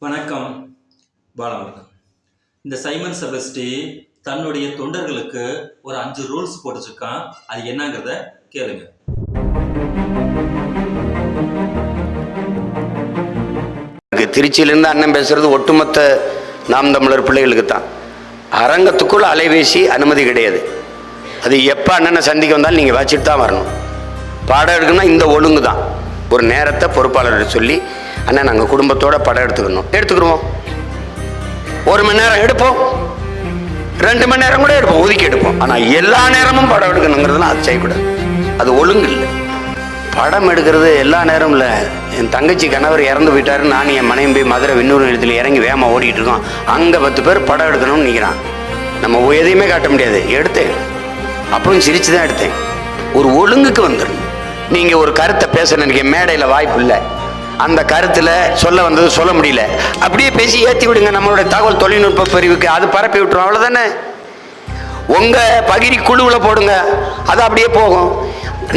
வணக்கம். பாலமுருகன். இந்த சைமன் செபஸ்டி தன்னுடைய தொண்டர்களுக்கு ஒரு 5 ரூல்ஸ் போட்டுச்சிருக்கான். அது என்னங்கிறத கேளுங்க. திருச்சியிலிருந்து அண்ணன் பேசுறது ஒட்டுமொத்த நாம் தமிழர் பிள்ளைகளுக்கு தான். அரங்கத்துக்குள்ள அலைபேசி அனுமதி கிடையாது. அது எப்போ அண்ணனை சந்திக்க வந்தாலும் நீங்கள் வச்சுட்டு தான் வரணும். பாடம் எடுக்கணும்னா இந்த ஒழுங்கு தான். ஒரு நேரத்தை பொறுப்பாளர் சொல்லி அண்ணா நாங்கள் குடும்பத்தோட படம் எடுத்துக்கிடுவோம். 1 மணி நேரம் எடுப்போம், 2 மணி நேரம் கூட எடுப்போம், ஒதுக்கி எடுப்போம். ஆனால் எல்லா நேரமும் படம் எடுக்கணுங்கிறதுலாம் அது செய்யக்கூடாது. அது ஒழுங்கு இல்லை. படம் எடுக்கிறது எல்லா நேரமும் இல்லை. என் தங்கச்சி கணவர் இறந்து போயிட்டாரு, நான் என் மனைவி போய் மதுரை விண்ணூர் நிலையத்தில் இறங்கி வேகமாக ஓடிட்டு இருக்கோம். அங்கே 10 பேர் படம் எடுக்கணும்னு நிற்கிறான். நம்ம எதையுமே காட்ட முடியாது. எடுத்தேன், அப்புறம் சிரிச்சு தான் எடுத்தேன். ஒரு ஒழுங்குக்கு வந்துடும். நீங்கள் ஒரு கருத்தை பேச நினைக்க மேடையில் வாய்ப்பு இல்லை. அந்த கருத்தில் சொல்ல வந்தது சொல்ல முடியல, அப்படியே பேசி ஏற்றி விடுங்க. நம்மளுடைய தகவல் தொழில்நுட்ப பிரிவுக்கு அது பரப்பி விட்டுரும். அவ்வளோதானே. உங்கள் பகிரி குழுவில் போடுங்க, அது அப்படியே போகும்.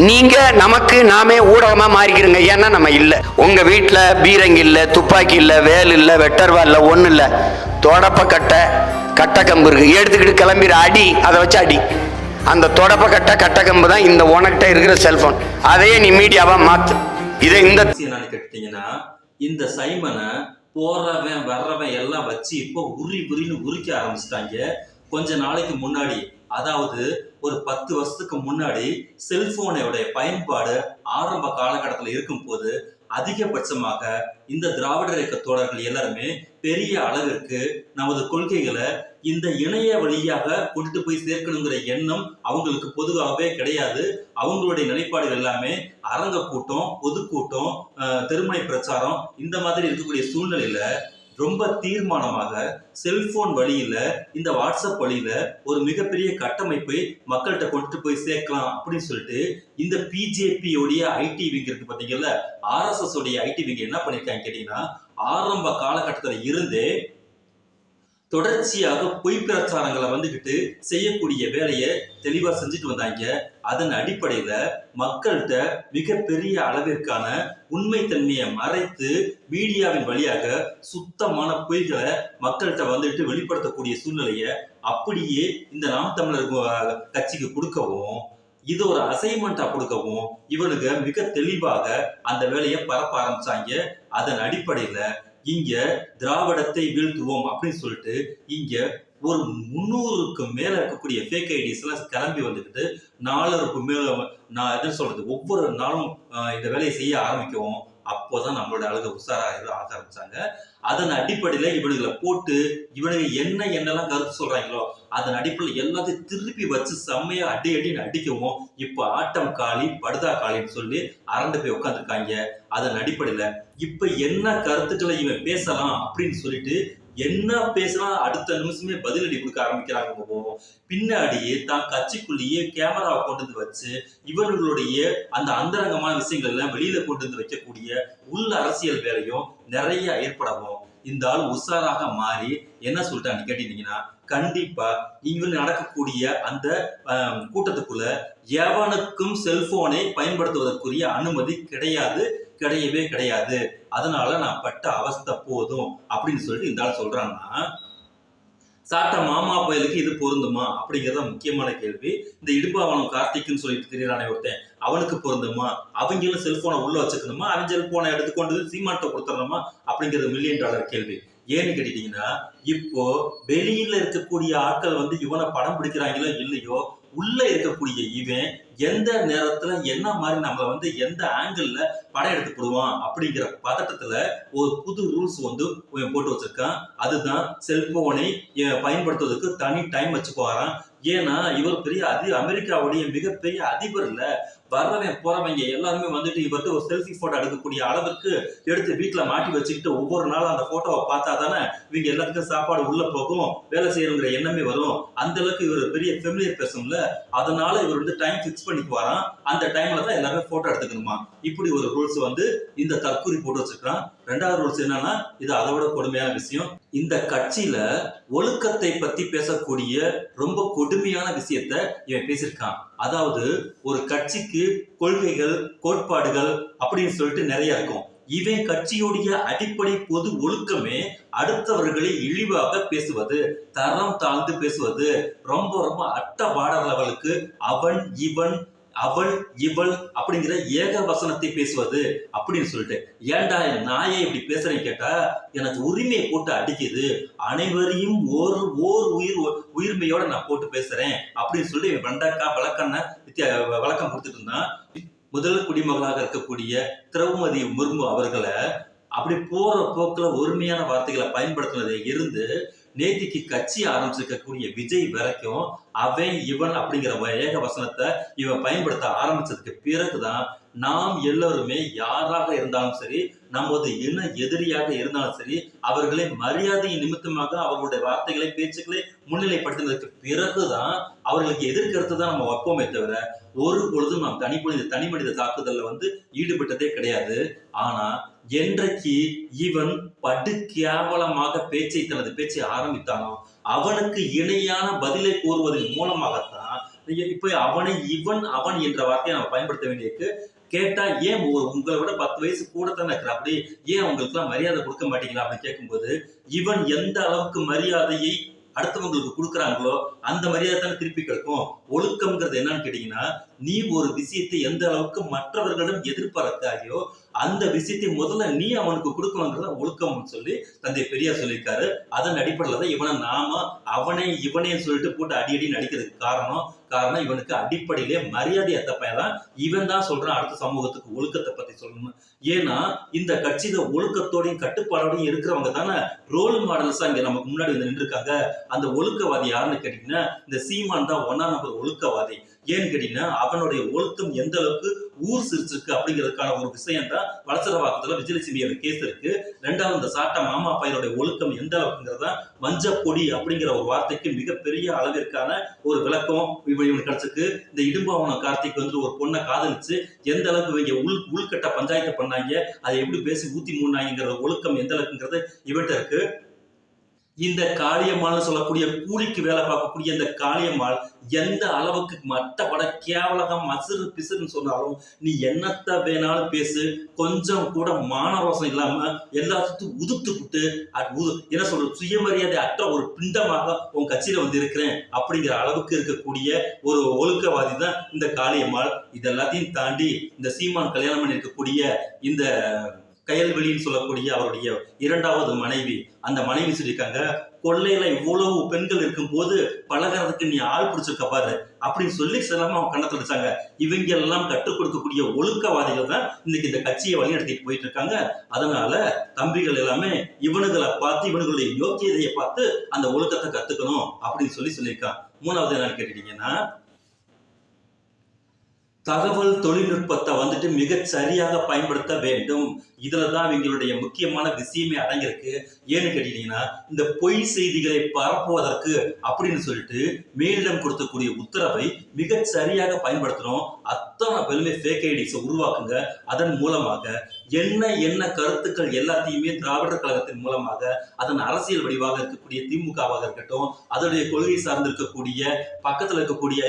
நீங்கள் நமக்கு நாமே ஊடகமாக மாறிக்கிறோங்க. ஏன்னா நம்ம இல்லை. உங்கள் வீட்டில் பீரங்கி இல்லை, துப்பாக்கி இல்லை, வேல் இல்லை, வெட்டர்வா இல்லை, ஒன்றும் இல்லை. தொடப்ப கட்டக்கம்பு இருக்குது, எடுத்துக்கிட்டு கிளம்பிற அடி, அதை வச்சு அடி. அந்த தொடப்ப கட்டக்கம்பு தான் இந்த உனக்கிட்ட இருக்கிற செல்ஃபோன். அதையே நீ மீடியாவாக மாற்று. இதை இந்த கேட்டீங்கன்னா, இந்த சைமனை போறவன் வர்றவன் எல்லாம் வச்சு இப்போ உரின்னு உரிக்க ஆரம்பிச்சிட்டாங்க. கொஞ்ச நாளைக்கு முன்னாடி, அதாவது ஒரு 10 வருஷத்துக்கு முன்னாடி செல்போனோட பயன்பாடு ஆரம்ப காலகட்டத்தில் இருக்கும் போது அதிகபட்சமாக இந்த திராவிடர் இயக்க தோழர்கள் எல்லாருமே பெரிய அளவிற்கு நமது கொள்கைகளை இந்த இணைய வழியாக கொண்டு போய் சேர்க்கணுங்கிற எண்ணம் அவங்களுக்கு பொதுவாகவே கிடையாது. அவங்களுடைய நிலைப்பாடுகள் எல்லாமே அரங்க கூட்டம், பொதுக்கூட்டம், தெருமுனை பிரச்சாரம், இந்த மாதிரி இருக்கக்கூடிய சூழ்நிலையில ரொம்ப தீர்மானமாக செல்போன் வழியில, இந்த வாட்ஸ்அப் வழியில ஒரு மிகப்பெரிய கட்டமைப்பை மக்கள்கிட்ட கொண்டு போய் சேர்க்கலாம் அப்படின்னு சொல்லிட்டு இந்த பிஜேபி உடைய ஐடி விங் இருக்கு பாத்தீங்கல்ல, RSS உடைய ஐடி விங் என்ன பண்ணிருக்காங்க கேட்டீங்கன்னா, ஆரம்ப காலகட்டத்தில் இருந்தே தொடர்ச்சியாக பொய் பிரச்சாரங்களை வந்துகிட்டு செய்யக்கூடிய வேலையை தெளிவா செஞ்சுட்டு வந்தாங்க. அதன் அடிப்படையில மக்கள்கிட்ட மிகப்பெரிய அளவிற்கான உண்மைத்தன்மையை மறைத்து மீடியாவின் வழியாக சுத்தமான பொய்களை மக்கள்கிட்ட வந்துட்டு வெளிப்படுத்தக்கூடிய சூழ்நிலையை அப்படியே இந்த நாம் தமிழர் கட்சிக்கு கொடுக்கவும், இது ஒரு அசைன்மெண்டா கொடுக்கவும் இவனுக்கு மிக தெளிவாக அந்த வேலையை பரப்ப ஆரம்பிச்சாங்க. அதன் அடிப்படையில இங்க திராவிடத்தை வீழ்த்துவோம் அப்படின்னு சொல்லிட்டு இங்க ஒரு 300க்கு மேல இருக்கக்கூடிய ஃபேக் ஐடிஸ் எல்லாம் கிளம்பி வந்துக்கிட்டு 400க்கு மேல, நான் எது சொல்றது, ஒவ்வொரு நாளும் இந்த வேலையை செய்ய ஆரம்பிக்கவும். அப்போதான் நம்மளோட அழகு உஷாராக ஆக ஆரம்பிச்சாங்க. அதன் அடிப்படையில இவனுங்களை போட்டு இவனுங்க என்னெல்லாம் கருத்து சொல்றாங்களோ அதன் அடிப்படையில் எல்லாத்தையும் திருப்பி வச்சு செம்மையா அடின்னு அடிக்கவும் இப்ப ஆட்டம் காலி படுதா காலின்னு சொல்லி அரண்டு போய் உட்காந்துருக்காங்க. அதன் அடிப்படையில இப்ப என்ன கருத்துக்களை இவன் பேசலாம் அப்படின்னு சொல்லிட்டு என்ன பேசலாம் அடுத்த நிமிஷமே பதிலடி கொடுக்க ஆரம்பிக்கிறாங்க. பின்னாடியே தான் கட்சிக்குள்ளேயே கேமராவை கொண்டு வந்து வச்சு இவர்களுடைய அந்த அந்தரங்கமான விஷயங்கள் எல்லாம் வெளியில கொண்டு வந்து வைக்கக்கூடிய உள்ள அரசியல் வேலையும் நிறைய ஏற்படவும் இந்த ஆள் உஷாராக மாறி என்ன சொல்லிட்டான்னு கேட்டீங்கன்னா, கண்டிப்பா இவங்க நடக்கக்கூடிய அந்த கூட்டத்துக்குள்ள எவனுக்கும் செல்போனை பயன்படுத்துவதற்குரிய அனுமதி கிடையவே கிடையாது. அதனால நான் பட்ட அவஸ்தை போதும் அப்படின்னு சொல்லிட்டு இந்த ஆள் சொல்றான்னா, சாட்ட மாமா பயலுக்கு இது பொருந்துமா அப்படிங்கிறத முக்கியமான கேள்வி. இந்த இடும்பாவனம் கார்த்திக்னு சொல்லிட்டு தெரியறானே ஒருத்தன், அவனுக்கு பொருந்துமா? அவங்களும் செல்போனை உள்ள வச்சுக்கணுமா? அவன் செல்போனை எடுத்துக்கொண்டு சீமான்ட்ட கொடுத்துடணுமா அப்படிங்கிறது $1 மில்லியன் கேள்வி. ஏன்னு கேட்டீங்கன்னா, இப்போ வெளியில இருக்கக்கூடிய ஆட்கள் இவனை படம் பிடிக்கிறாங்களோ இல்லையோ, உள்ள இருக்கக்கூடிய இவன் எந்த நேரத்துல என்ன மாதிரி நம்மள எந்த ஆங்கிள் படம் எடுத்து போடுவான் அப்படிங்கிற பதட்டத்துல ஒரு புது ரூல்ஸ் போட்டு வச்சிருக்கான். அதுதான் செல்போனை பயன்படுத்துவதற்கு தனி டைம் வச்சுக்குவாராம். ஏன்னா இவர் பெரிய அமெரிக்காவுடைய மிகப்பெரிய அதிபர் இல்ல, வர்றவன் போறவங்க எல்லாருமே இவர்கிட்ட ஒரு செல்ஃபி போட்டோ எடுக்கக்கூடிய அளவுக்கு எடுத்து வீட்டுல மாட்டி வச்சுக்கிட்டு ஒவ்வொரு நாளும் அந்த போட்டோவை பார்த்தா தானே இவங்க எல்லாத்துக்கும் சாப்பாடு உள்ள போகும், வேலை செய்யணுங்கிற எண்ணமே வரும். அந்த அளவுக்கு இவர் பெரிய ஃபெமிலியர் பேசும்ல, அதனால இவர் டைம் பிக்ஸ் பண்ணிக்குவாராம். அந்த டைம்ல தான் எல்லாருமே போட்டோ எடுத்துக்கணுமா. இப்படி ஒரு ரூல்ஸ் இந்த தற்கூரி போட்டு வச்சிருக்கான். 2வது ரூல்ஸ் என்னன்னா, இது அதை விட கொடுமையான விஷயம். இந்த கட்சியில ஒழுக்கத்தை பத்தி பேசக்கூடிய ரொம்ப கொடுமையான விஷயத்த இவன் பேசியிருக்கான். அதாவது ஒரு கட்சிக்கு கொள்கைகள், கோட்பாடுகள் அப்படின்னு சொல்லிட்டு நிறைய இருக்கும். இவன் கட்சியுடைய அடிப்படை பொது ஒழுக்கமே அடுத்தவர்களை இழிவாக பேசுவது, தரம் தாழ்ந்து பேசுவது, ரொம்ப ரொம்ப அட்ட பார்டர் லெவலுக்கு அவன் இவன் அவள் இவள் அப்படிங்கிற ஏக வசனத்தை பேசுவது அப்படின்னு சொல்லிட்டு, ஏன்டா என் நாயை இப்படி பேசுறேன்னு கேட்டா எனக்கு உரிமையை போட்டு அடிக்குது, அனைவரையும் ஓர் உயிர்மையோட நான் போட்டு பேசுறேன் அப்படின்னு சொல்லி வெண்டக்கா வழக்கம் கொடுத்துட்டு இருந்தான். முதல் குடிமகளாக இருக்கக்கூடிய திரௌபதி முர்மு அவர்களை அப்படி போற போக்குல ஒருமையான வார்த்தைகளை பயன்படுத்தினதை இருந்து நேத்திக்கு கட்சி ஆரம்பிச்சிருக்கக்கூடிய விஜய் வரைக்கும் அவன் இவன் அப்படிங்கிற ஏக வசனத்தை இவன் பயன்படுத்த ஆரம்பிச்சதுக்கு பிறகுதான் நாம் எல்லோருமே யாராக இருந்தாலும் சரி, நமது இன எதிரியாக இருந்தாலும் சரி, அவர்களை மரியாதையின் நிமித்தமாக அவர்களுடைய வார்த்தைகளை பேச்சுக்களை முன்னிலைப்படுத்தினதுக்கு பிறகுதான் அவர்களுக்கு எதிர்கருத்து தான் நம்ம வைப்போமே தவிர ஒரு பொழுதும் நாம் தனி மனித தாக்குதல்ல ஈடுபட்டதே கிடையாது. ஆனா என்றைக்கு இவன் படு கேவலமாக தனது பேச்சை ஆரம்பித்தானோ அவனுக்கு இணையான பதிலை கூறுவதன் மூலமாகத்தான் இப்ப அவனை இவன் அவன் என்ற வார்த்தையை நம்ம பயன்படுத்த வேண்டியிருக்கு. கேட்டா ஏன் உங்களை விட 10 வயசு கூட தானே இருக்கிற, அப்படி ஏன் உங்களுக்கு எல்லாம் மரியாதை கொடுக்க மாட்டீங்களா அப்படின்னு கேட்கும்போது, இவன் எந்த அளவுக்கு மரியாதையை அடுத்தவங்களுக்கு கொடுக்குறாங்களோ அந்த மரியாதை தானே திருப்பி கிடைக்கும். ஒழுக்கம்ங்கிறது என்னன்னு கேட்டீங்கன்னா, நீ ஒரு விஷயத்தை எந்த அளவுக்கு மற்றவர்களிடம் எதிர்பார்க்காயோ அந்த விஷயத்தை முதல்ல நீ அவனுக்கு கொடுக்கணுங்கிறத ஒழுக்கம்னு சொல்லி தந்தை பெரியார் சொல்லியிருக்காரு. அதன் அடிப்படையில தான் இவனை நாம அவனே இவனே சொல்லிட்டு போட்டு அடி நடிக்கிறதுக்கு காரணம் இவனுக்கு அடிப்படையிலே மரியாதை அத்த பையன் இவன் தான் சொல்றான் அடுத்த சமூகத்துக்கு ஒழுக்கத்தை பத்தி சொல்லணும். ஏன்னா இந்த கட்சியில ஒழுக்கத்தோடையும் கட்டுப்பாடோடையும் இருக்கிறவங்க தானே ரோல் மாடல்ஸா இங்க நமக்கு முன்னாடி நின்று இருக்காங்க. அந்த ஒழுக்கவாதி யாருன்னு கேட்டீங்கன்னா இந்த சீமான் தான் 1ஆம் நம்பர் ஒழுக்கவாதி. ஏன்னு கேட்டீங்கன்னா அவனுடைய ஒழுக்கம் எந்த அளவுக்கு ஊர் சிரிச்சிருக்கு அப்படிங்கிறதுக்கான ஒரு விஷயம் தான் வளசரவாக்கத்துல விஜயலட்சுமியோட கேஸ் இருக்கு. 2வது இந்த சாட்டா மாமா பையனுடைய ஒழுக்கம் எந்த அளவுக்குங்கிறதா மஞ்சப்பொடி அப்படிங்கிற ஒரு வார்த்தைக்கு மிகப்பெரிய அளவிற்கான ஒரு விளக்கம் இவனுக்கு கிடைச்சிருக்கு. இந்த இடும்பாவன கார்த்திக் ஒரு பொண்ணை காதலிச்சு எந்த அளவுக்கு இவங்க உள்கட்ட பஞ்சாயத்து பண்ணாங்க, அதை எப்படி பேசி ஊத்தி மூணாங்கிற ஒழுக்கம் எந்த அளவுக்குங்கிறது இவன்கிட்ட இருக்கு. இந்த காளியம்மாள் சொல்லக்கூடிய கூலிக்கு வேலை பார்க்கக்கூடிய இந்த காளியம்மாள் எந்த அளவுக்கு மட்டப்பட கேவலகம் மசுறு பிசுறுன்னு சொன்னாலும் நீ என்னத்த வேணாலும் பேசு, கொஞ்சம் கூட மானரோசம் இல்லாம எல்லாத்துக்கும் உதுத்துக்கிட்டு என்ன சொல்ற சுயமரியாதை அற்ற ஒரு பிண்டமாக உன் கட்சியில இருக்கிறேன் அப்படிங்கிற அளவுக்கு இருக்கக்கூடிய ஒரு ஒழுக்கவாதி தான் இந்த காளியம்மாள். இது எல்லாத்தையும் தாண்டி இந்த சீமான் கல்யாணம் பண்ணி இருக்கக்கூடிய இந்த கயல்வெளின்னு சொல்லக்கூடிய அவருடைய 2வது மனைவி, அந்த மனைவி சொல்லியிருக்காங்க, கொள்ளையில இவ்வளவு பெண்கள் இருக்கும் போது பழகிறதுக்கு நீ ஆள் பிடிச்சிருக்க பாரு அப்படின்னு சொல்லி சிலமா அவங்க கண்ணத்துல வச்சாங்க. இவங்க எல்லாம் கற்றுக் கொடுக்கக்கூடிய ஒழுக்கவாதிகள் தான் இன்னைக்கு இந்த கட்சியை வழிநடத்திட்டு போயிட்டு இருக்காங்க. அதனால தம்பிகள் எல்லாமே இவனுங்களை பார்த்து இவனுங்களுடைய யோக்கியதையை பார்த்து அந்த ஒழுக்கத்தை கத்துக்கணும் அப்படின்னு சொல்லியிருக்கான். 3வது என்னன்னு கேட்டீங்கன்னா, தகவல் தொழில்நுட்பத்தை மிக சரியாக பயன்படுத்த வேண்டும். இதுலதான் இவங்களுடைய முக்கியமான விஷயமே அடங்கியிருக்கு. ஏன்னு கேட்டீங்கன்னா, இந்த பொய் செய்திகளை பரப்புவதற்கு அப்படின்னு சொல்லிட்டு மேலிடம் கொடுத்தக்கூடிய உத்தரவை மிக சரியாக பயன்படுத்தணும். அத்தனை பெருமை ஃபேக் ஐடிஸை உருவாக்குங்க. அதன் மூலமாக என்ன கருத்துக்கள் எல்லாத்தையுமே திராவிடர் கழகத்தின் மூலமாக அதன் அரசியல் வடிவாக இருக்கக்கூடிய திமுகவாக இருக்கட்டும், அதனுடைய கொள்கை சார்ந்து இருக்கக்கூடிய பக்கத்துல இருக்கக்கூடிய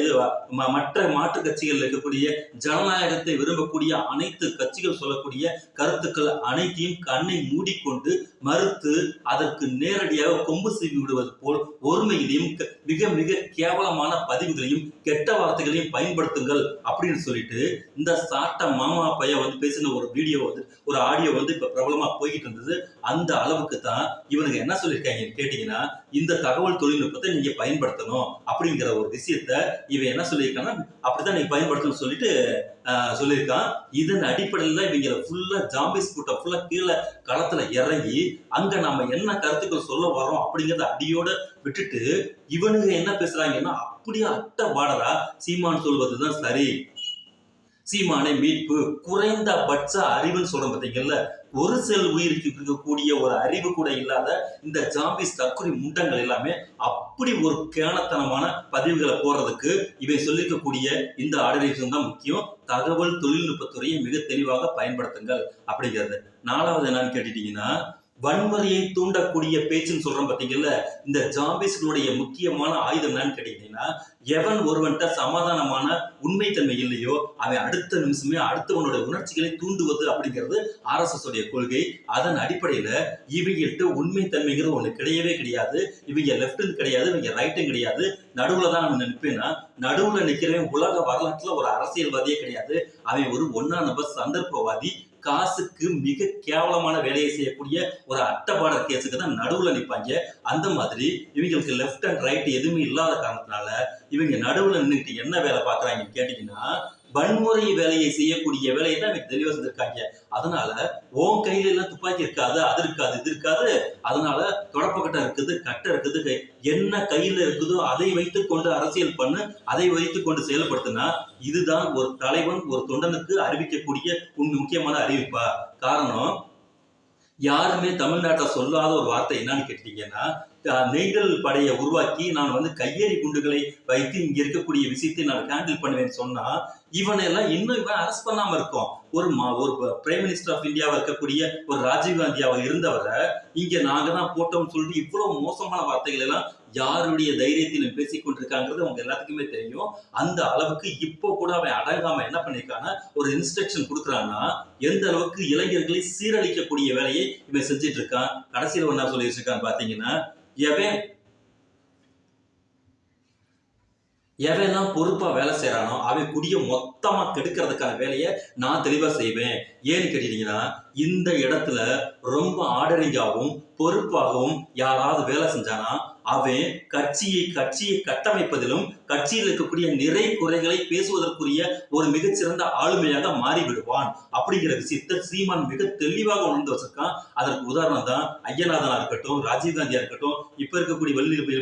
மற்ற மாற்று கட்சிகள் இருக்கக்கூடிய ஜனநாயகத்தை விரும்பக்கூடிய அனைத்து கட்சிகள் சொல்லக்கூடிய கருத்துக்கள் அனைத்தையும் கண்ணை மூடிக்கொண்டு மறுத்து அதற்கு நேரடியாக கொம்பு சீவி விடுவது போல் ஒருமையிலையும் மிக மிக கேவலமான பதிவுகளையும் கெட்ட வார்த்தைகளையும் பயன்படுத்துங்கள் அப்படின்னு சொல்லிட்டு இந்த சாட்ட மாமா பையன் பேசின ஒரு வீடியோ ஒரு ஆடியோ இப்ப பிரபலமா போய்கிட்டு இருந்தது. அந்த அளவுக்கு தான் இவனுங்க என்ன சொல்லியிருக்காங்க கேட்டீங்கன்னா, இந்த தகவல் தொழில்நுட்பத்தை நீங்க பயன்படுத்தணும் அப்படிங்கிற ஒரு விஷயத்த இவன் என்ன சொல்லியிருக்கான்னா, அப்படித்தான் நீங்க பயன்படுத்தணும்னு சொல்லிட்டு சொல்லியிருக்கான். இதன் அடிப்படையில் தான் இவங்களை ஃபுல்லா ஜாம்பிஸ் கூட்டம் ஃபுல்லா கீழே களத்துல இறங்கி அங்க நாம என்ன கருத்துக்கள் சொல்ல வரோம் அப்படிங்கிறத அடியோட விட்டுட்டு இவனுங்க என்ன பேசுறாங்கன்னா, அப்படியே அட்ட பாடரா சீமான் சொல்வதுதான் சரி, சீமானை மீட்பு, குறைந்தபட்ச அறிவுன்னு சொல்றோம் பார்த்தீங்கல்ல, ஒரு செல் உயிருக்கு இருக்கக்கூடிய ஒரு அறிவு கூட இல்லாத இந்த ஜாம்பிஸ் தற்கொலை முண்டங்கள் எல்லாமே அப்படி ஒரு கேணத்தனமான பதிவுகளை போடுறதுக்கு இவை சொல்லிக்கக்கூடிய இந்த ஆர்கனைசேஷன் தான் முக்கியம். தகவல் தொழில்நுட்பத்துறையை மிக தெளிவாக பயன்படுத்துங்கள் அப்படிங்கிறது. 4வது என்னன்னு கேட்டுட்டீங்கன்னா, வன்முறையை தூண்டக்கூடிய பேச்சுன்னு சொல்றோம் பாத்தீங்கல்ல, இந்த ஜாம்பிஸ்களுடைய முக்கியமான ஆயுதம் என்னன்னு கேட்டீங்கன்னா, எவன் ஒருவன்ட்ட சமாதானமான உண்மைத்தன்மை இல்லையோ அவன் அடுத்த நிமிஷமே அடுத்தவனோட உணர்ச்சிகளை தூண்டுவது அப்படிங்கிறது RSS உடைய கொள்கை. அதன் அடிப்படையில இவங்கள்ட்ட உண்மைத்தன்மைங்கிறது ஒண்ணு கிடையவே கிடையாது. இவங்க லெப்ட்னு கிடையாது, இவங்க ரைட்டும் கிடையாது, நடுவுல தான் நான் நினைப்பேன்னா, நடுவுல நிக்கிறவன் உலக வரலாற்றுல ஒரு அரசியல்வாதியே கிடையாது. அவன் ஒரு ஒன்னா நம்பர் சந்தர்ப்பவாதி. காசுக்கு மிக கேவலமான வேலையை செய்யக்கூடிய ஒரு அட்டபாடர் கேஸுக்கு தான் நடுவுல நிற்பாங்க. அந்த மாதிரி இவங்களுக்கு லெஃப்ட் அண்ட் ரைட் எதுவுமே இல்லாத காரணத்தினால இவங்க நடுவுல நின்றுட்டு என்ன வேலை பார்க்கறாங்கன்னு கேட்டீங்கன்னா, வன்முறை வேலையை செய்யக்கூடிய வேலையை தான் இவங்க தெளிவா செஞ்சிருக்காங்க. அதனால உன் கையில எல்லாம் துப்பாக்கி இருக்காது, அது இருக்காது, இது இருக்காது. அதனால தொடப்பக்கட்டை இருக்குது, கட்டை இருக்குது, என்ன கையில இருக்குதோ அதை வைத்துக் கொண்டு அரசியல் பண்ணு, அதை வைத்துக் கொண்டு செயல்படுத்தினா இதுதான் ஒரு தலைவன் ஒரு தொண்டனுக்கு அறிவிக்கக்கூடிய முக்கியமான அறிவிப்பா. காரணம், யாருமே தமிழ்நாட்டை சொல்லாத ஒரு வார்த்தை என்னன்னு கேட்டீங்கன்னா, நெய்தல் படையை உருவாக்கி நான் வந்து கையெறி குண்டுகளை வைத்து இங்க இருக்கக்கூடிய விஷயத்தை நான் ஹேண்டில் பண்ணுவேன்னு சொன்னா இவனெல்லாம் இன்னும் இவன் அரெஸ்ட் பண்ணாம இருக்கும். ஒரு பிரைம் மினிஸ்டர் ஆஃப் இந்தியாவா இருக்கக்கூடிய ஒரு ராஜீவ் காந்தியாவா இருந்தவரை இங்க நாங்க தான் போட்டோம்னு சொல்லிட்டு இவ்வளவு மோசமான வார்த்தைகள் எல்லாம் யாருடைய தைரியத்தில் பேசிக் கொண்டிருக்காங்கிறது அவங்க எல்லாத்துக்குமே தெரியும். அந்த அளவுக்கு இப்போ கூட அவன் அடங்காம என்ன பண்ணிருக்கான்னா ஒரு இன்ஸ்ட்ரக்ஷன் கொடுக்குறான்னா எந்த அளவுக்கு இளைஞர்களை சீரழிக்கக்கூடிய வேலையை இவன் செஞ்சிட்டு இருக்கான். கடைசியில் என்ன சொல்லிட்டு இருக்கான்னு பாத்தீங்கன்னா, எவெல்லாம் பொறுப்பா வேலை செய்யறானோ அவன் குடிய மொத்தமா கெடுக்கிறதுக்கான வேலையை நான் தெளிவா செய்வேன். ஏன்னு கேட்டீங்கன்னா, இந்த இடத்துல ரொம்ப ஆர்டரிங்காகவும் பொறுப்பாகவும் யாராவது வேலை செஞ்சானா அவன் கட்சியை கட்டமைப்பதிலும் கட்சியில் இருக்கக்கூடிய நிறை குறைகளை பேசுவதற்குரிய ஒரு மிகச்சிறந்த ஆளுமையாக மாறிவிடுவான் அப்படிங்கிற விஷயத்தை சீமான் மிக தெளிவாக உணர்ந்து வச்சிருக்கான். அதற்கு உதாரணம் தான் ஐயநாதனா இருக்கட்டும், ராஜீவ்காந்தியா இருக்கட்டும், இப்ப இருக்கக்கூடிய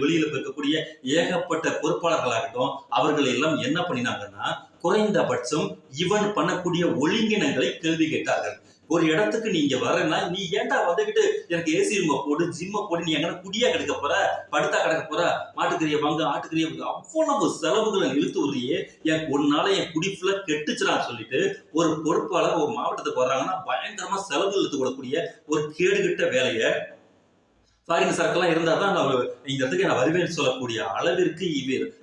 வெளியில இருக்கக்கூடிய ஏகப்பட்ட பொறுப்பாளர்களா இருக்கட்டும், அவர்கள் எல்லாம் என்ன பண்ணினாங்கன்னா குறைந்தபட்சம் இவன் பண்ணக்கூடிய ஒழுங்கினங்களை கேள்வி கேட்டார்கள். ஒரு இடத்துக்கு நீங்க வரனா நீ ஏன்டா வந்துகிட்டு எனக்கு ஏசி ரூம போடு, ஜிம்ம போடு, நீ எங்க குடியா கிடக்க போற, படுத்தா கிடக்க போற, மாட்டுக்கறிய பங்கு ஆட்டுக்கறிய அவ்வளவு செலவுகளை இழுத்து விடுறியே, எனக்கு ஒரு நாளை என் குடி ஃபுல்லா கெட்டுச்சுடான்னு சொல்லிட்டு ஒரு பொறுப்பாளர் ஒரு மாவட்டத்துக்கு வர்றாங்கன்னா பயங்கரமா செலவு இழுத்து கொடுக்கக்கூடிய ஒரு கேடுகிட்ட வேலையை ஃபாரின் சரக்கெல்லாம் இருந்தா தான் இந்த இடத்துக்கு நான் வருவேன்னு சொல்லக்கூடிய அளவிற்கு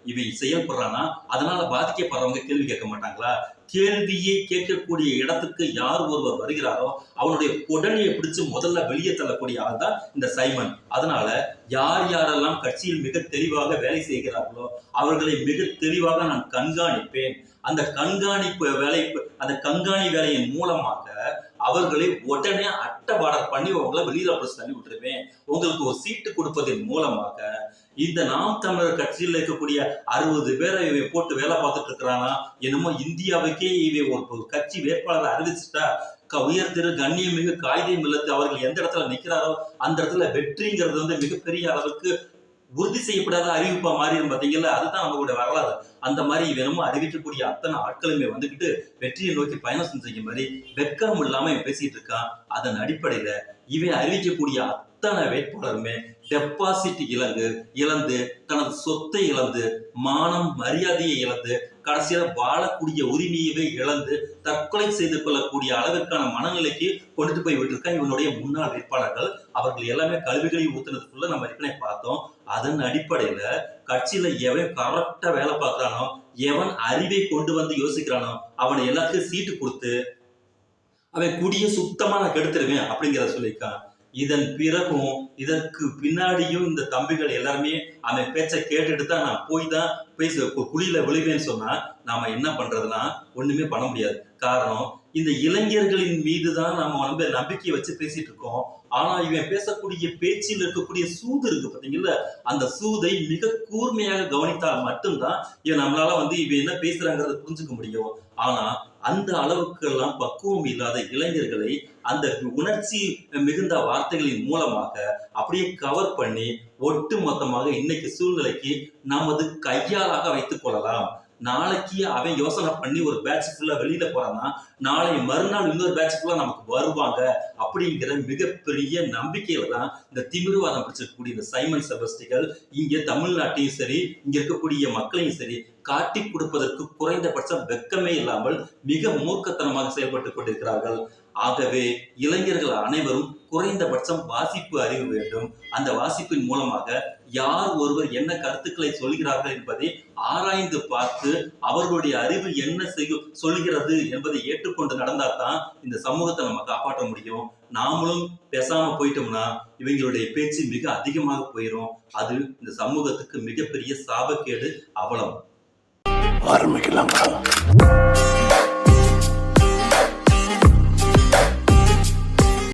இவை செயல்படுறான்னா அதனால பாதிக்கப்படுறவங்க கேள்வி கேட்க மாட்டாங்களா? கேள்வியை கேட்கக்கூடிய இடத்துக்கு யார் ஒருவர் வருகிறாரோ அவனுடைய உடனே பிடிச்சு முதல்ல வெளியே தள்ளக்கூடிய ஆள் தான் இந்த சைமன். அதனால யாரெல்லாம் கட்சியில் மிக தெளிவாக வேலை செய்கிறார்களோ அவர்களை மிக தெளிவாக நான் கண்காணிப்பேன். அந்த கண்காணி வேலையின் மூலமாக அவர்களை உடனே அட்டபாடர் பண்ணி உங்களை வெளியில தள்ளி விட்டுருவேன். உங்களுக்கு ஒரு சீட்டு கொடுப்பதன் மூலமாக இந்த நாம் தமிழர் கட்சியில் இருக்கக்கூடிய 60 பேரை இவை போட்டு வேலை பார்த்துட்டு இருக்கிறானா என்னமோ இந்தியாவுக்கே இவை ஒரு கட்சி வேட்பாளரை அறிவிச்சுட்டா உயர் திரு கண்ணியமிகு காகிதம் இல்லத்து அவர்கள் எந்த இடத்துல நிற்கிறாரோ அந்த இடத்துல வெற்றிங்கிறது வந்து மிகப்பெரிய அளவுக்கு உறுதி செய்யப்படாத அறிவிப்பா மாறிடும் பாத்தீங்கல்ல, அதுதான் நம்மளுடைய வரலாறு. அந்த மாதிரி வேணுமோ அறிவிக்கக்கூடிய அத்தனை ஆட்களுமே வந்துகிட்டு வெற்றியை நோக்கி பயணம் செஞ்ச மாதிரி வெக்கம் இல்லாம பேசிட்டு இருக்கான். அதன் அடிப்படையில இவன் அறிவிக்கக்கூடிய அத்தனை வேட்பாளருமே டெபாசிட் இழந்து தனது சொத்தை இழந்து மானம் மரியாதையை இழந்து கடைசியில வாழக்கூடிய உரிமையவே இழந்து தற்கொலை செய்து கொள்ளக்கூடிய அளவிற்கான மனநிலைக்கு கொண்டுட்டு போய் விட்டுருக்கா இவனுடைய முன்னாள் வேட்பாளர்கள். அவர்கள் எல்லாமே கல்விகளை ஊத்துனதுக்குள்ள நம்ம ஏற்கனவே பார்த்தோம். அதன் அடிப்படையில கட்சியில எவன் கரெக்டா வேலை பார்க்கறானோ எவன் அறிவை கொண்டு வந்து யோசிக்கிறானோ அவனை எல்லாத்துக்கும் சீட்டு கொடுத்து அவன் குடிய சுத்தமா நான் கெடுத்துருவேன் அப்படிங்கிறத சொல்லியிருக்கான். இதன் பிறகும் இதற்கு பின்னாடியும் இந்த தம்பிகள் எல்லாருமே அவன் பேச்சை கேட்டுட்டு தான் நான் போய் தான் குழியில விழுவேன்னு சொன்னா நாம என்ன பண்றதுன்னா ஒண்ணுமே பண்ண முடியாது. காரணம், இந்த இளைஞர்களின் மீது தான் நாம நம்பிக்கையை வச்சு பேசிட்டு இருக்கோம். ஆனா இவன் பேசக்கூடிய பேச்சில் இருக்கக்கூடிய சூது இருக்கு பாத்தீங்கல்ல, அந்த சூதை மிக கூர்மையாக கவனித்தால் மட்டும்தான் இவன் நம்மளால இவன் என்ன பேசுறாங்கிறத புரிஞ்சுக்க முடியும். ஆனா அந்த அளவுக்கு எல்லாம் பக்குவம் இல்லாத இளைஞர்களை அந்த உணர்ச்சி மிகுந்த வார்த்தைகளின் மூலமாக அப்படியே கவர் பண்ணி ஒட்டு மொத்தமாக இன்னைக்கு சூழ்நிலைக்கு நமது கையாளாக வைத்துக் கொள்ளலாம். நாளைக்கு அவன் யோசனை பண்ணி ஒரு பேட்ச் ஃபுல்லா வெளியில போறான்னா நாளை மறுநாள் இன்னொரு பேட்ச் ஃபுல்லா நமக்கு வருவாங்க அப்படிங்கிற மிகப்பெரிய நம்பிக்கையில தான் இந்த திமிர்வாதம் பிடிச்சிருக்கக்கூடிய இந்த சைமன் செபஸ்டிகள் இங்க தமிழ்நாட்டையும் சரி இங்க இருக்கக்கூடிய மக்களையும் சரி காட்டி கொடுப்பதற்கு குறைந்தபட்சம் வெக்கமே இல்லாமல் மிக மூர்க்கத்தனமாக செயல்பட்டுக் கொண்டிருக்கிறார்கள். ஆகவே இளைஞர்கள் அனைவரும் குறைந்தபட்சம் வாசிப்பு அறிவு வேண்டும். அந்த வாசிப்பின் மூலமாக யார் ஒருவர் என்ன கருத்துக்களை சொல்கிறார்கள் என்பதை ஆராய்ந்து பார்த்து அவர்களுடைய அறிவு என்ன சொல்கிறது என்பதை ஏற்றுக்கொண்டு நடந்தால்தான் இந்த சமூகத்தை நம்ம காப்பாற்ற முடியும். நாமளும் பேசாம போயிட்டோம்னா இவங்களுடைய பேச்சு மிக அதிகமாக போயிடும். அது இந்த சமூகத்துக்கு மிகப்பெரிய சாபக்கேடு, அவலம். ஆரம்பிக்கலாம்.